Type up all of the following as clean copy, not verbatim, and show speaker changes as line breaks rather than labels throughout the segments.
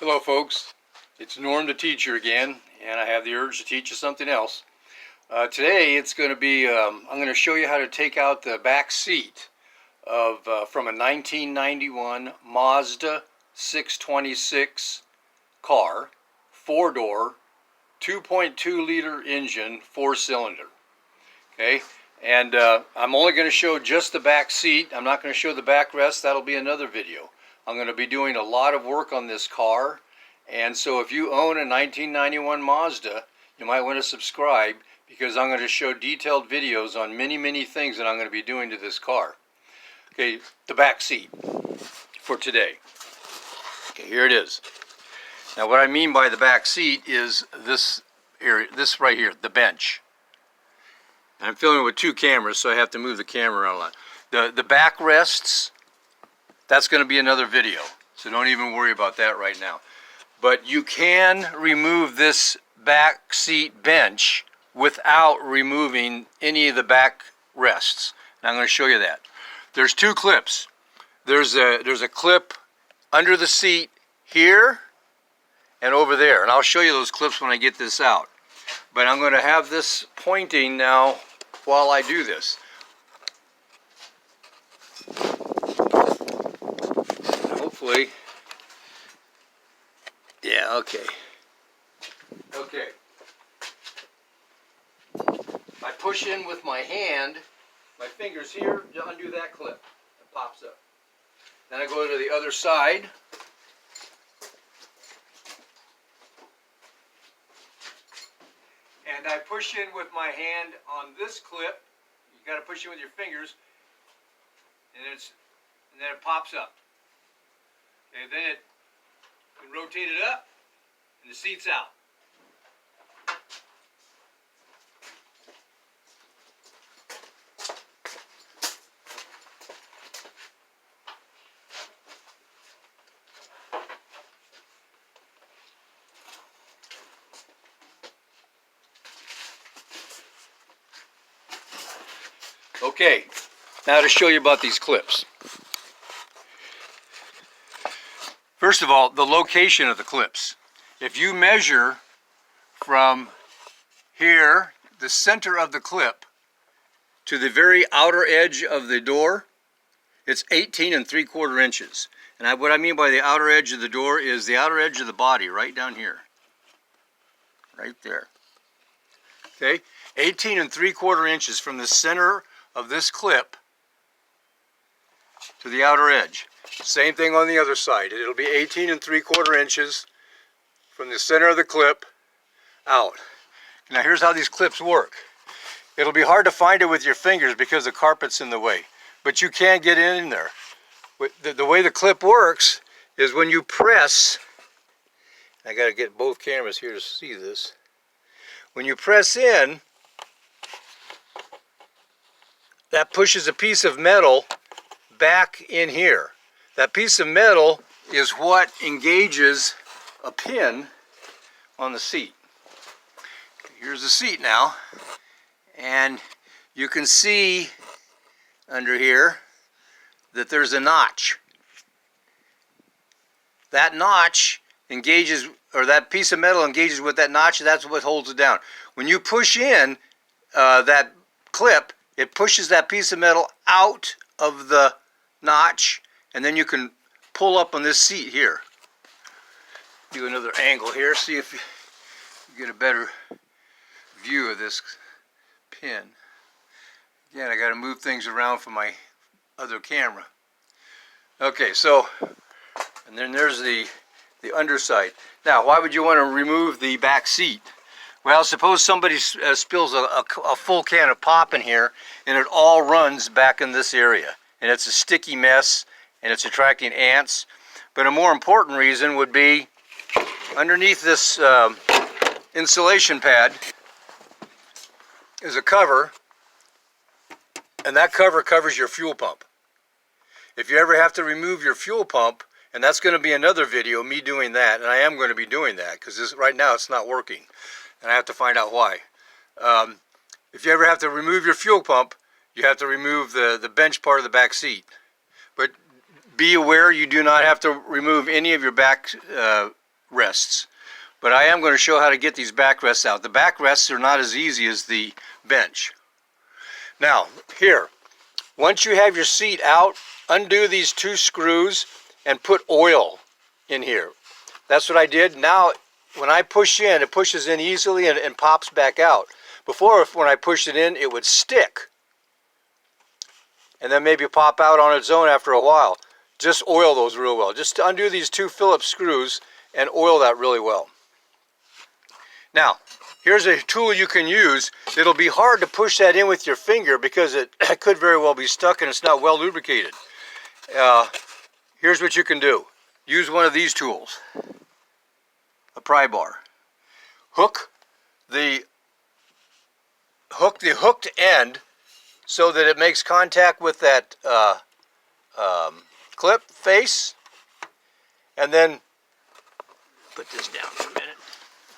Hello folks, it's Norm the teacher again, and I have the urge to teach you something else. Today it's going to be, I'm going to show you how to take out the back seat of from a 1991 Mazda 626 car, 4-door, 2.2 liter engine, 4-cylinder. Okay, and I'm only going to show just the back seat. I'm not going to show the backrest. That'll be another video. I'm going to be doing a lot of work on this car, and so if you own a 1991 Mazda, you might want to subscribe, because I'm going to show detailed videos on many things that I'm going to be doing to this car. Okay, the back seat for today. Okay, here it is. Now what I mean by the back seat is this area, this right here, the bench. And I'm filming with two cameras, so I have to move the camera around a lot. The back rests, that's going to be another video, so don't even worry about that right now. But you can remove this back seat bench without removing any of the back rests. And I'm going to show you that. There's two clips. There's a clip under the seat here and over there. And I'll show you those clips when I get this out. But I'm going to have this pointing now while I do this. Hopefully, yeah, okay. Okay. I push in with my hand, my fingers here, to undo that clip. It pops up. Then I go to the other side. And I push in with my hand on this clip. You got to push in with your fingers, and then it pops up. Okay, then it can rotate it up, and the seat's out. Okay, now to show you about these clips. First of all, the location of the clips. If you measure from here, the center of the clip, to the very outer edge of the door, it's 18 3/4 inches. And what I mean by the outer edge of the door is the outer edge of the body, right down here. Right there. Okay, 18 3/4 inches from the center of this clip to the outer edge. Same thing on the other side. It'll be 18 3/4 inches from the center of the clip out. Now here's how these clips work. It'll be hard to find it with your fingers because the carpet's in the way, but you can get in there. The way the clip works is when you press, I got to get both cameras here to see this. When you press in, that pushes a piece of metal back in here. That piece of metal is what engages a pin on the seat. Here's the seat now, and you can see under here that there's a notch. That notch engages, or that piece of metal engages with that notch, and that's what holds it down. When you push in that clip, it pushes that piece of metal out of the notch, and then you can pull up on this seat here. Do another angle here, see if you get a better view of this pin. Again, I got to move things around for my other camera. Okay, so, and then there's the underside. Now, why would you want to remove the back seat? Well, suppose somebody spills a full can of pop in here, and it all runs back in this area. And it's a sticky mess, and it's attracting ants. But a more important reason would be underneath this insulation pad is a cover, and that cover covers your fuel pump. If you ever have to remove your fuel pump, and that's going to be another video, me doing that, and I am going to be doing that, because right now it's not working. And I have to find out why. If you ever have to remove your fuel pump, you have to remove the bench part of the back seat. But be aware you do not have to remove any of your back rests. But I am going to show how to get these backrests out. The backrests are not as easy as the bench. Now, here, once you have your seat out, undo these 2 screws and put oil in here. That's what I did. Now, when I push in, it pushes in easily and pops back out. Before, when I pushed it in, it would stick and then maybe pop out on its own after a while. Just oil those real well. Just undo these 2 Phillips screws and oil that really well. Now, here's a tool you can use. It'll be hard to push that in with your finger because it could very well be stuck and it's not well lubricated. Here's what you can do. Use one of these tools, a pry bar. Hook the hooked end so that it makes contact with that clip face, and then put this down for a minute.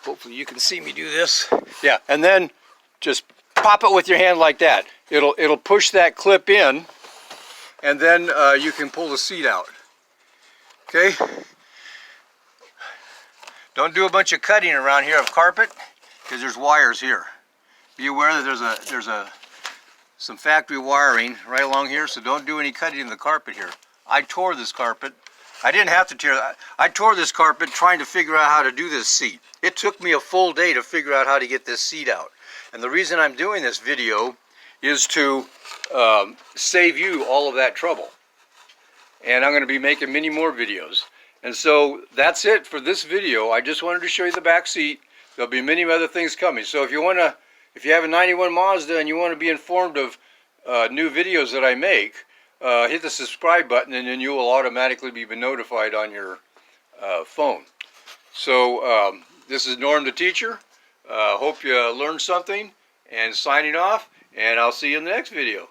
Hopefully you can see me do this. Yeah, and then just pop it with your hand like that. It'll push that clip in, and then you can pull the seat out. Okay? Don't do a bunch of cutting around here of carpet because there's wires here. Be aware that there's some factory wiring right along here, so don't do any cutting in the carpet here. I tore this carpet. I didn't have to tear that. I tore this carpet trying to figure out how to do this seat. It took me a full day to figure out how to get this seat out. And the reason I'm doing this video is to save you all of that trouble. And I'm going to be making many more videos. And so that's it for this video. I just wanted to show you the back seat. There'll be many other things coming. So if you have a 91 Mazda and you want to be informed of new videos that I make, hit the subscribe button and then you will automatically be notified on your phone. So this is Norm the teacher. Hope you learned something, and signing off, and I'll see you in the next video.